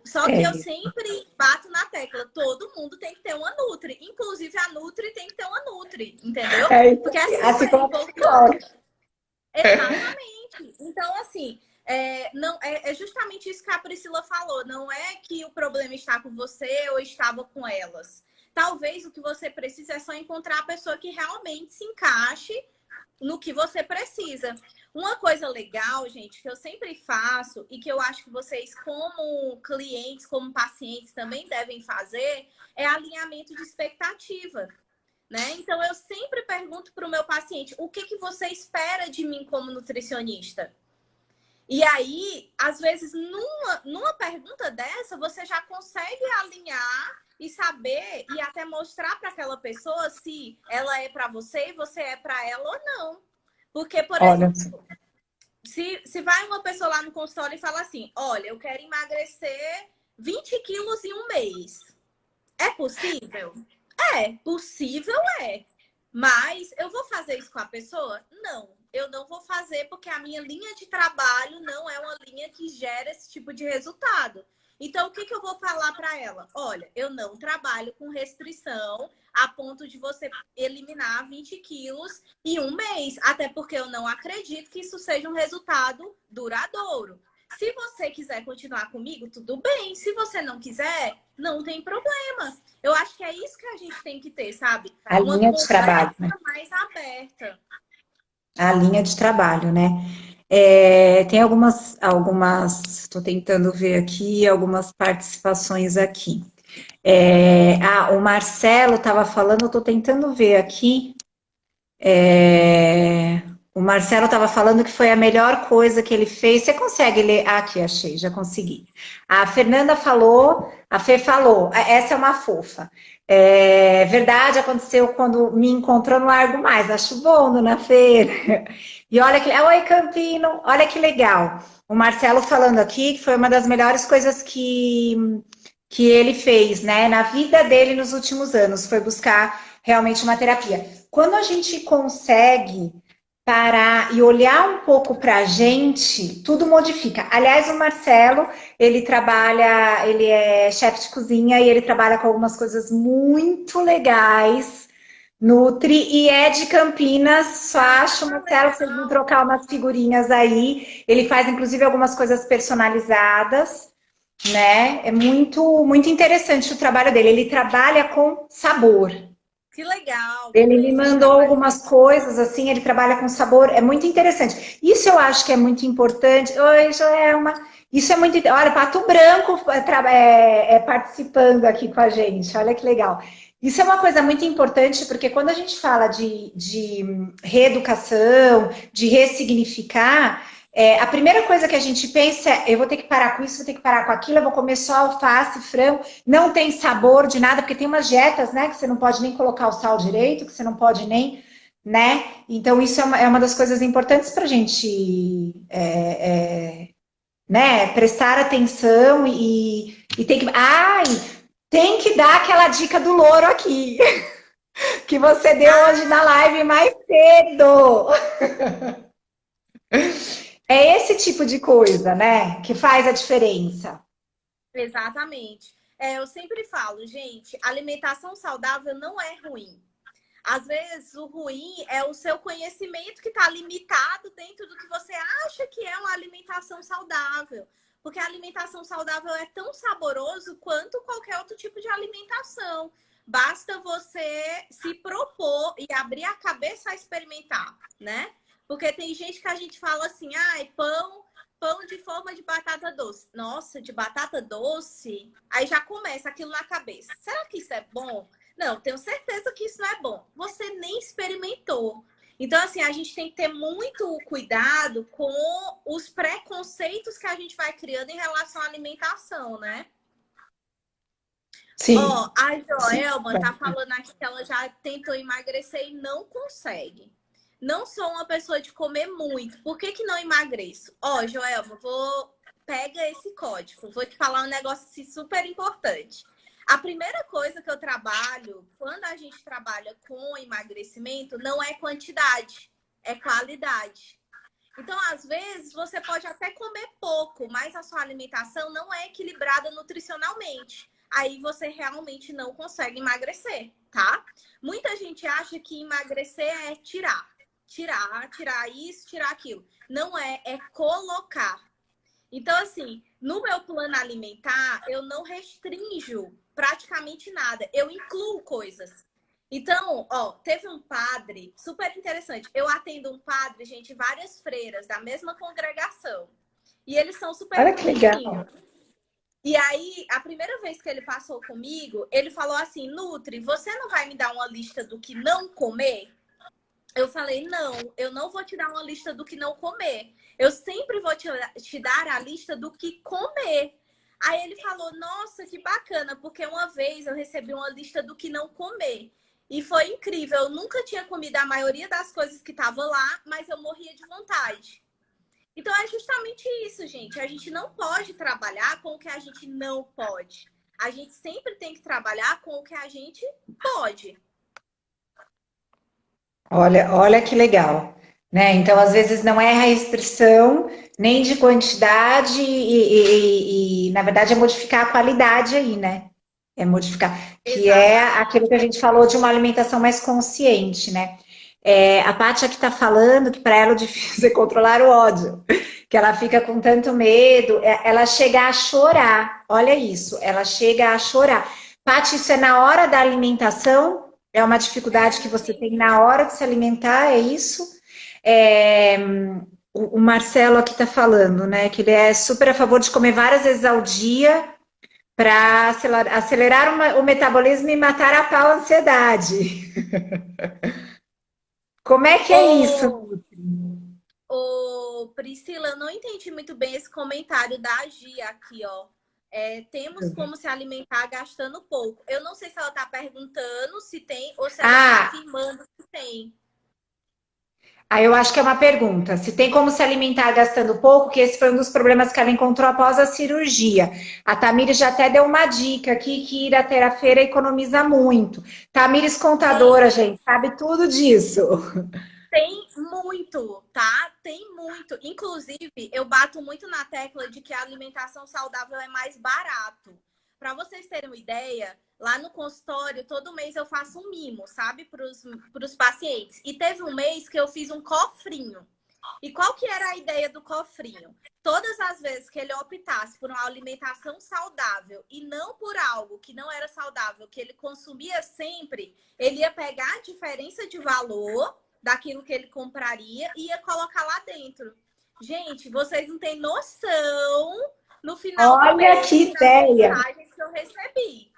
Só que eu sempre bato na tecla, todo mundo tem que ter uma Nutri. Inclusive a Nutri tem que ter uma Nutri, entendeu? Porque é super importante. Exatamente. Então, assim, não, é justamente isso que a Priscila falou. Não é que o problema está com você ou estava com elas. Talvez o que você precisa é só encontrar a pessoa que realmente se encaixe no que você precisa. Uma coisa legal, gente, que eu sempre faço e que eu acho que vocês, como clientes, como pacientes, também devem fazer, é alinhamento de expectativa. Né? Então, eu sempre pergunto para o meu paciente, o que você espera de mim como nutricionista? E aí, às vezes, numa pergunta dessa, você já consegue alinhar e saber e até mostrar para aquela pessoa se ela é para você e você é para ela ou não. Porque, por exemplo, se vai uma pessoa lá no consultório e fala assim, olha, eu quero emagrecer 20 quilos em um mês. É possível? Possível é. Mas eu vou fazer isso com a pessoa? Não, eu não vou fazer porque a minha linha de trabalho não é uma linha que gera esse tipo de resultado. Então, o que eu vou falar para ela? Olha, eu não trabalho com restrição a ponto de você eliminar 20 quilos em um mês, até porque eu não acredito que isso seja um resultado duradouro. Se você quiser continuar comigo, tudo bem. Se você não quiser, não tem problema. Eu acho que é isso que a gente tem que ter, sabe? A Uma linha de trabalho, conversa né? mais aberta. A linha de trabalho, né? Tem estou tentando ver aqui, algumas participações aqui. O Marcelo estava falando, eu estou tentando ver aqui. O Marcelo estava falando que foi a melhor coisa que ele fez. Você consegue ler? Ah, aqui, achei, já consegui. A Fernanda falou, a Fê falou, essa é uma fofa. Verdade, aconteceu quando me encontrou no Largo Mais, acho bom, dona Fê. E olha que. Oi, Campino, olha que legal. O Marcelo falando aqui que foi uma das melhores coisas que ele fez, né, na vida dele nos últimos anos, foi buscar realmente uma terapia. Quando a gente consegue parar e olhar um pouco para a gente, tudo modifica. Aliás, o Marcelo, ele é chefe de cozinha e ele trabalha com algumas coisas muito legais. Nutri e é de Campinas, só acho, Marcelo, vocês vão trocar umas figurinhas aí. Ele faz, inclusive, algumas coisas personalizadas, né? É muito interessante o trabalho dele. Ele trabalha com sabor. Que legal, não Ele me conheço esse mandou trabalho algumas dele. coisas, assim, ele trabalha com sabor, é muito interessante. Isso eu acho que é muito importante. Oi, Joelma. Isso é muito. Olha, Pato Branco participando aqui com a gente, olha que legal. Isso é uma coisa muito importante, porque quando a gente fala de reeducação, de ressignificar, a primeira coisa que a gente pensa é: eu vou ter que parar com isso, vou ter que parar com aquilo, eu vou comer só alface, frango, não tem sabor de nada, porque tem umas dietas, né, que você não pode nem colocar o sal direito, que você não pode nem, né? Então, isso é uma das coisas importantes para a gente, né, prestar atenção e tem que. Ai, tem que dar aquela dica do louro aqui, que você deu hoje na live mais cedo. É esse tipo de coisa, né, que faz a diferença. Exatamente. Eu sempre falo, gente, alimentação saudável não é ruim. Às vezes, o ruim é o seu conhecimento que está limitado dentro do que você acha que é uma alimentação saudável. Porque a alimentação saudável é tão saboroso quanto qualquer outro tipo de alimentação. Basta você se propor e abrir a cabeça a experimentar, né? Porque tem gente que a gente fala assim, ai, pão de forma de batata doce. Nossa, de batata doce? Aí já começa aquilo na cabeça. Será que isso é bom? Não, tenho certeza que isso não é bom. Você nem experimentou. Então, assim, a gente tem que ter muito cuidado com os preconceitos que a gente vai criando em relação à alimentação, né? Sim. Ó, a Joelma tá falando aqui que ela já tentou emagrecer e não consegue. Não sou uma pessoa de comer muito. Por que não emagreço? Ó, Joelma, pega esse código. Vou te falar um negócio assim, super importante. A primeira coisa que eu trabalho, quando a gente trabalha com emagrecimento, não é quantidade, é qualidade. Então, às vezes, você pode até comer pouco, mas a sua alimentação não é equilibrada nutricionalmente. Aí você realmente não consegue emagrecer, tá? Muita gente acha que emagrecer é tirar isso, tirar aquilo. Não é, é colocar. Então, assim, no meu plano alimentar, eu não restringo praticamente nada. Eu incluo coisas. Então, ó, teve um padre super interessante. Eu atendo um padre, gente, várias freiras da mesma congregação. E eles são super Olha que legal. bonitinhos. E aí, a primeira vez que ele passou comigo, ele falou assim: Nutri, você não vai me dar uma lista do que não comer? Eu falei: não, eu não vou te dar uma lista do que não comer. Eu sempre vou te dar a lista do que comer. Aí ele falou: nossa, que bacana, porque uma vez eu recebi uma lista do que não comer. E foi incrível. Eu nunca tinha comido a maioria das coisas que estavam lá, mas eu morria de vontade. Então é justamente isso, gente. A gente não pode trabalhar com o que a gente não pode. A gente sempre tem que trabalhar com o que a gente pode. Olha que legal. né? Então, às vezes, não é restrição nem de quantidade na verdade, é modificar a qualidade aí, né? É modificar, que é aquilo que a Exatamente. gente falou de uma alimentação mais consciente, né? É, a Pátia que está falando que para ela o difícil é controlar o ódio, que ela fica com tanto medo, ela chega a chorar. Olha isso, ela chega a chorar. Pátia, isso é na hora da alimentação? É uma dificuldade que você tem Sempre. na hora de se alimentar, é isso? É, o Marcelo aqui está falando, né, que ele é super a favor de comer várias vezes ao dia para acelerar o metabolismo e matar a pau a ansiedade. Como é que é isso? Ô, Priscila, eu não entendi muito bem esse comentário da Gia aqui, ó. Temos como se alimentar gastando pouco. Eu não sei se ela está perguntando se tem ou se ela está Ah, afirmando que tem. aí eu acho que é uma pergunta. Se tem como se alimentar gastando pouco, que esse foi um dos problemas que ela encontrou após a cirurgia. A Tamires já até deu uma dica aqui que ir até a feira economiza muito. Tamires contadora, Gente, gente, sabe tudo disso. tem muito, tá? Tem muito. Inclusive, eu bato muito na tecla de que a alimentação saudável é mais barato. Para vocês terem uma ideia, lá no consultório, todo mês eu faço um mimo, sabe, para os pacientes. E teve um mês que eu fiz um cofrinho. E qual que era a ideia do cofrinho? Todas as vezes que ele optasse por uma alimentação saudável e não por algo que não era saudável, que ele consumia sempre, ele ia pegar a diferença de valor daquilo que ele compraria e ia colocar lá dentro. Gente, vocês não têm noção no final do Olha que mês das ideia! mensagens que eu recebi.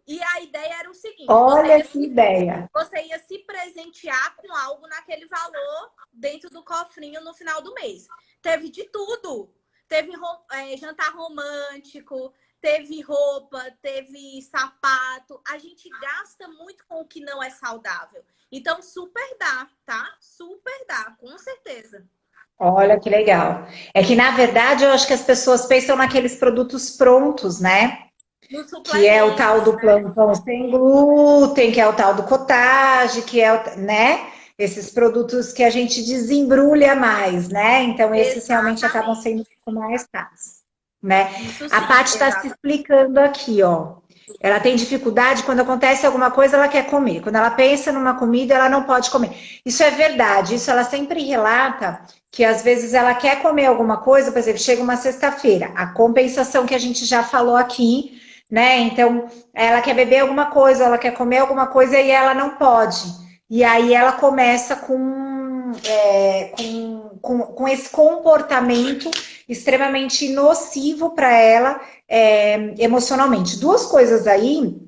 E a ideia era o seguinte: Olha que ideia! você ia se presentear com algo naquele valor dentro do cofrinho no final do mês. Teve de tudo. Teve jantar romântico, teve roupa, teve sapato. A gente gasta muito com o que não é saudável. Então, super dá, tá? Super dá, com certeza. Olha que legal. É que, na verdade, eu acho que as pessoas pensam naqueles produtos prontos, né? Nos Que é o tal suplementos, do né? plantão sem glúten, que é o tal do cottage, que é o, né? Esses produtos que a gente desembrulha mais, né? Então, esses realmente acabam sendo um Exatamente. pouco mais caros, né? Isso A sim, Paty está se exatamente. explicando aqui, ó. Ela tem dificuldade quando acontece alguma coisa, ela quer comer. Quando ela pensa numa comida, ela não pode comer. Isso é verdade. Isso ela sempre relata que às vezes ela quer comer alguma coisa, por exemplo, chega uma sexta-feira, a compensação que a gente já falou aqui, né? Então, ela quer beber alguma coisa, ela quer comer alguma coisa e ela não pode. E aí ela começa com esse comportamento extremamente nocivo para ela emocionalmente. Duas coisas aí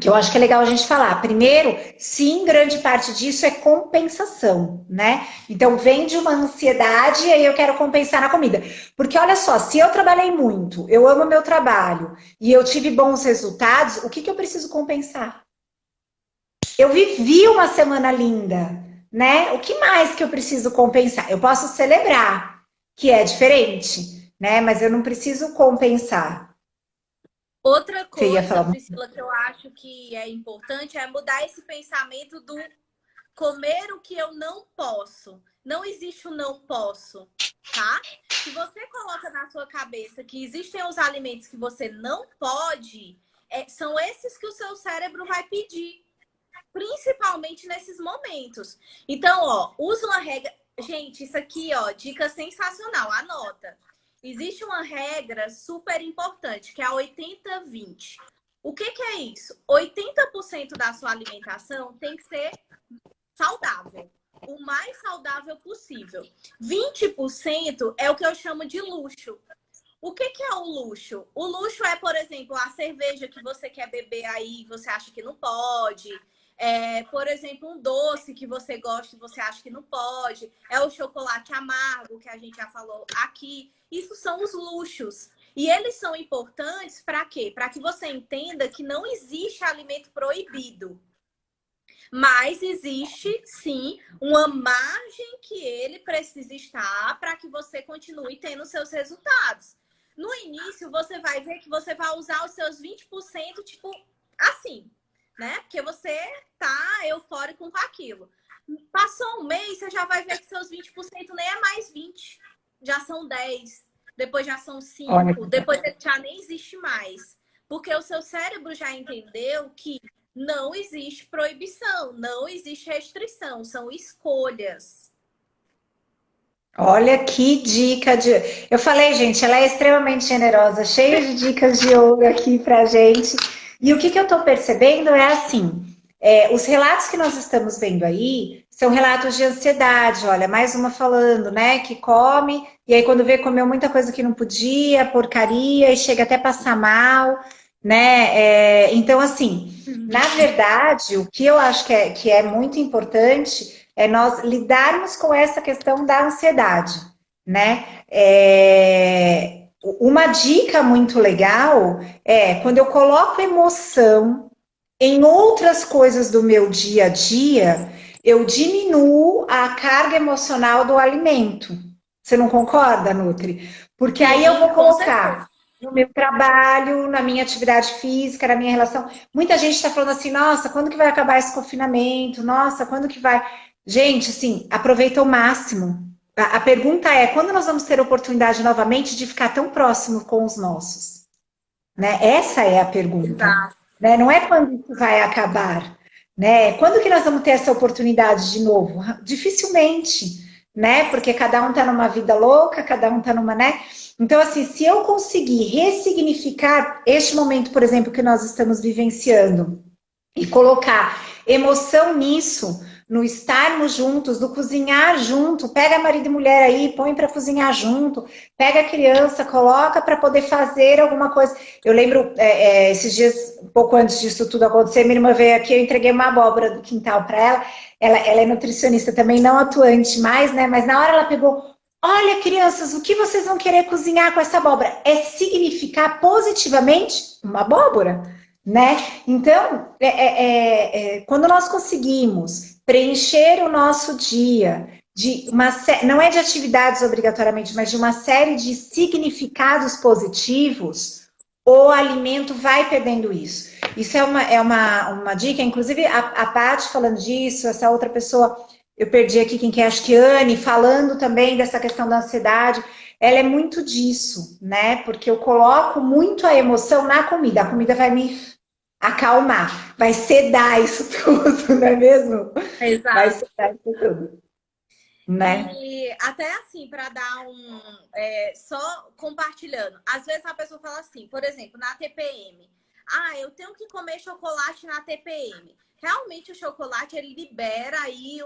que eu acho que é legal a gente falar. Primeiro, sim, grande parte disso é compensação, né? Então vem de uma ansiedade e aí eu quero compensar na comida. Porque olha só, se eu trabalhei muito, eu amo meu trabalho e eu tive bons resultados, o que eu preciso compensar? Eu vivi uma semana linda, né? O que mais que eu preciso compensar? Eu posso celebrar, que é diferente, né? Mas eu não preciso compensar. Outra Você ia coisa, falar. Priscila, que eu acho que é importante é mudar esse pensamento do comer o que eu não posso. Não existe o não posso, tá? Se você coloca na sua cabeça que existem os alimentos que você não pode, são esses que o seu cérebro vai pedir, principalmente nesses momentos. Então, ó, usa uma regra. Gente, isso aqui, ó, dica sensacional, anota. Existe uma regra super importante, que é a 80-20. O que é isso? 80% da sua alimentação tem que ser saudável. O mais saudável possível. 20% é o que eu chamo de luxo. O que é o luxo? O luxo é, por exemplo, a cerveja que você quer beber aí, você acha que não pode. Por exemplo, um doce que você gosta e você acha que não pode. É o chocolate amargo, que a gente já falou aqui. Isso são os luxos. E eles são importantes para quê? Para que você entenda que não existe alimento proibido. Mas existe, sim, uma margem que ele precisa estar para que você continue tendo seus resultados. No início, você vai ver que você vai usar os seus 20%, tipo, assim, né? Porque você tá eufórico com aquilo. Passou um mês, você já vai ver que seus 20% nem é mais 20, já são 10, depois já são Olha, 5, depois já nem existe mais. Porque o seu cérebro já entendeu que não existe proibição, não existe restrição, são escolhas. olha que dica de. Eu falei, gente, ela é extremamente generosa, cheia de dicas de ouro aqui pra gente. E o que eu tô percebendo é assim: os relatos que nós estamos vendo aí são relatos de ansiedade. Olha, mais uma falando, né, que come, e aí quando vê, comeu muita coisa que não podia, porcaria, e chega até passar mal, né? Então, assim, na verdade, o que eu acho que é muito importante é nós lidarmos com essa questão da ansiedade, né? Uma dica muito legal é quando eu coloco emoção em outras coisas do meu dia a dia, eu diminuo a carga emocional do alimento. Você não concorda, Nutri? Porque aí eu Sim, vou com certeza. colocar no meu trabalho, na minha atividade física, na minha relação. Muita gente está falando assim, nossa, quando que vai acabar esse confinamento? Nossa, quando que vai? Gente, assim, aproveita o máximo. A pergunta é, quando nós vamos ter oportunidade novamente de ficar tão próximo com os nossos? Né? Essa é a pergunta. Exato. Né? Não é quando isso vai acabar. Né? Quando que nós vamos ter essa oportunidade de novo? Dificilmente, né? Porque cada um está numa vida louca, cada um está numa, né? Então, assim, se eu conseguir ressignificar este momento, por exemplo, que nós estamos vivenciando, e colocar emoção nisso, no estarmos juntos, do cozinhar junto, pega marido e mulher aí, põe para cozinhar junto, pega a criança, coloca para poder fazer alguma coisa. Eu lembro, esses dias, um pouco antes disso tudo acontecer, minha irmã veio aqui, eu entreguei uma abóbora do quintal para ela. Ela é nutricionista também, não atuante mais, né? Mas na hora ela pegou, olha, crianças, o que vocês vão querer cozinhar com essa abóbora? É significar positivamente uma abóbora, né? Então, quando nós conseguimos preencher o nosso dia de não é de atividades obrigatoriamente, mas de uma série de significados positivos, o alimento vai perdendo isso. Isso é uma dica, inclusive a Paty falando disso, essa outra pessoa, eu perdi aqui quem que é, acho que Anne, falando também dessa questão da ansiedade, ela é muito disso, né? Porque eu coloco muito a emoção na comida, a comida vai me acalmar, vai sedar isso tudo, não é mesmo? Vai Exato. sedar isso tudo, né? E até assim, para dar só compartilhando, às vezes a pessoa fala assim, por exemplo, na TPM, eu tenho que comer chocolate na TPM. Realmente o chocolate ele libera aí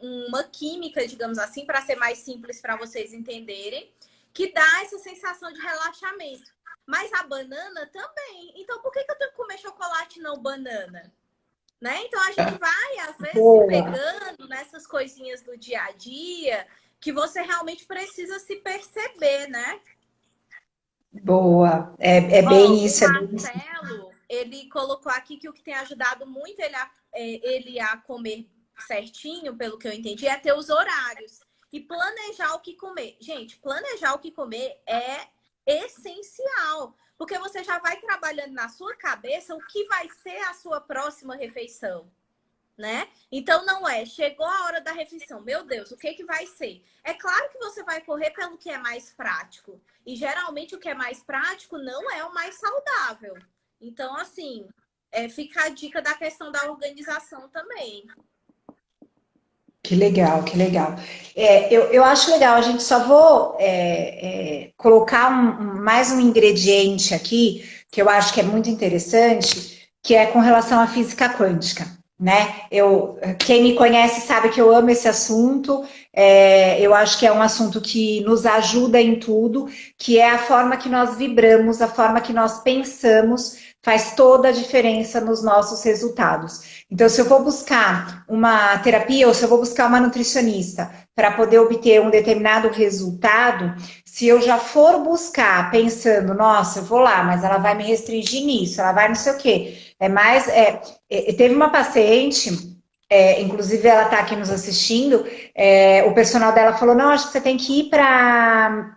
uma química, digamos assim, para ser mais simples para vocês entenderem, que dá essa sensação de relaxamento. Mas a banana também. Então por que eu tenho que comer chocolate e não banana? Né? Então a gente vai, às vezes, se Boa, pegando nessas coisinhas do dia a dia que você realmente precisa se perceber, né? boa. É Ó, bem o isso, é bem isso. Marcelo, ele colocou aqui que o que tem ajudado muito ele a comer certinho, pelo que eu entendi, é ter os horários e planejar o que comer. Gente, planejar o que comer é essencial, porque você já vai trabalhando na sua cabeça o que vai ser a sua próxima refeição. Né? Então não chegou a hora da refeição, meu Deus, o que vai ser? É claro que você vai correr pelo que é mais prático. E geralmente o que é mais prático não é o mais saudável. Então, assim, fica a dica da questão da organização também. Que legal, que legal. Eu acho legal, a gente só vou colocar mais um ingrediente aqui, que eu acho que é muito interessante, que é com relação à física quântica, né? Quem me conhece sabe que eu amo esse assunto, eu acho que é um assunto que nos ajuda em tudo, que é a forma que nós vibramos, a forma que nós pensamos, faz toda a diferença nos nossos resultados. Então, se eu vou buscar uma terapia ou se eu vou buscar uma nutricionista para poder obter um determinado resultado, se eu já for buscar pensando, nossa, eu vou lá, mas ela vai me restringir nisso, ela vai não sei o quê. Teve uma paciente, inclusive ela está aqui nos assistindo, o personal dela falou, não, acho que você tem que ir para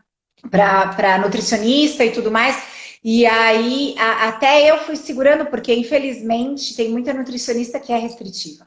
nutricionista e tudo mais. E aí, até eu fui segurando, porque infelizmente tem muita nutricionista que é restritiva.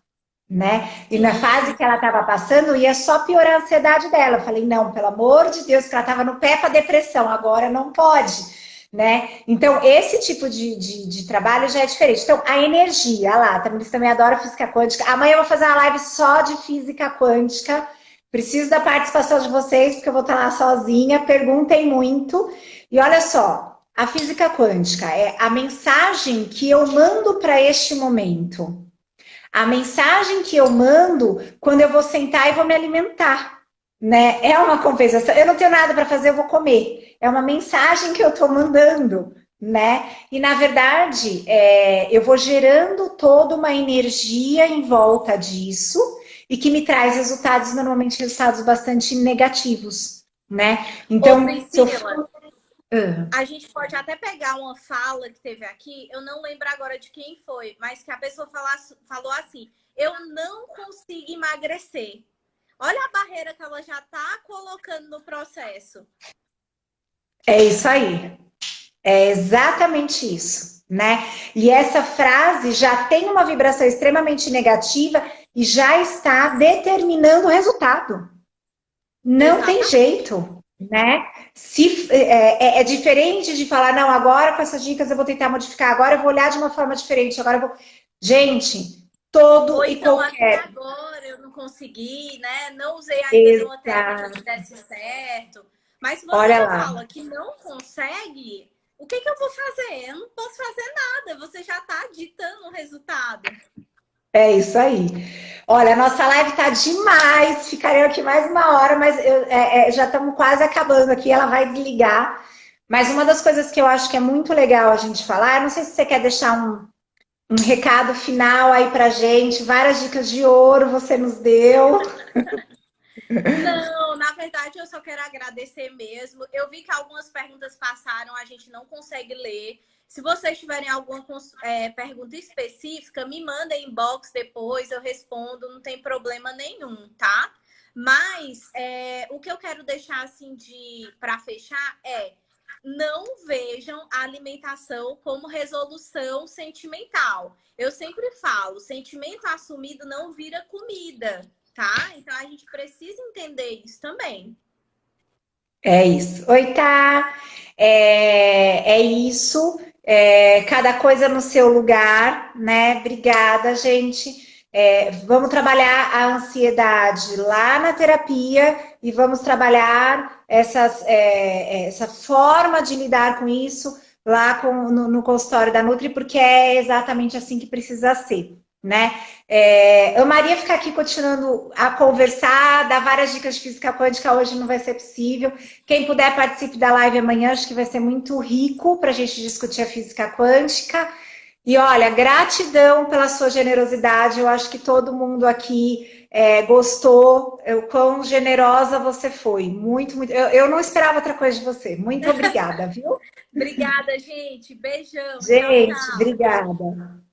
né? E na Sim. fase que ela estava passando, ia só piorar a ansiedade dela. Eu falei, não, pelo amor de Deus, que ela estava no pé para depressão, agora não pode, né? Então, esse tipo de trabalho já é diferente. Então, a energia, lá, eles também adoram física quântica. Amanhã eu vou fazer uma live só de física quântica. Preciso da participação de vocês, porque eu vou estar lá sozinha. Perguntem muito. E olha só, a física quântica é a mensagem que eu mando para este momento. A mensagem que eu mando quando eu vou sentar e vou me alimentar, né? É uma compensação. Eu não tenho nada para fazer, eu vou comer. É uma mensagem que eu estou mandando, né? E na verdade, eu vou gerando toda uma energia em volta disso e que me traz resultados, normalmente resultados bastante negativos, né? Ô, Então, se eu Priscila, for... Ah, a gente pode até pegar uma fala que teve aqui, eu não lembro agora de quem foi, mas que a pessoa falou assim: eu não consigo emagrecer. Olha a barreira que ela já está colocando no processo. é isso aí. É exatamente isso, né? E essa frase já tem uma vibração extremamente negativa e já está determinando o resultado. Não tem Exatamente. jeito, né? É diferente de falar, não, agora com essas dicas eu vou tentar modificar, agora eu vou olhar de uma forma diferente, agora eu vou. Gente, Ou todo e então, aqui qualquer. agora eu não consegui, né? Não usei ainda nenhuma técnica que Exato. desse certo. Mas se você Olha já lá. fala que não consegue, o que que eu vou fazer? Eu não posso fazer nada, você já está ditando o resultado. É isso aí. Olha, a nossa live tá demais. Ficaria aqui mais uma hora, mas já estamos quase acabando aqui. Ela vai desligar. Mas uma das coisas que eu acho que é muito legal a gente falar, eu não sei se você quer deixar um recado final aí pra gente. Várias dicas de ouro você nos deu. Não, na verdade eu só quero agradecer mesmo. Eu vi que algumas perguntas passaram, a gente não consegue ler. Se vocês tiverem alguma pergunta específica, me mandem inbox depois, eu respondo, não tem problema nenhum, tá? Mas o que eu quero deixar assim de para fechar é não vejam a alimentação como resolução sentimental. Eu sempre falo, sentimento assumido não vira comida, tá? Então a gente precisa entender isso também. É isso. Oi, tá? É isso. Cada coisa no seu lugar, né? Obrigada, gente. Vamos trabalhar a ansiedade lá na terapia e vamos trabalhar essa forma de lidar com isso lá no consultório da Nutri, porque é exatamente assim que precisa ser, né? Amaria ficar aqui continuando a conversar, dar várias dicas de física quântica, hoje não vai ser possível. Quem puder, participe da live amanhã, acho que vai ser muito rico para a gente discutir a física quântica. E olha, gratidão pela sua generosidade, eu acho que todo mundo aqui gostou, o quão generosa você foi. Muito, muito. Eu não esperava outra coisa de você. Muito obrigada, viu? Obrigada, gente. Beijão. Tchau, Gente, tchau. obrigada.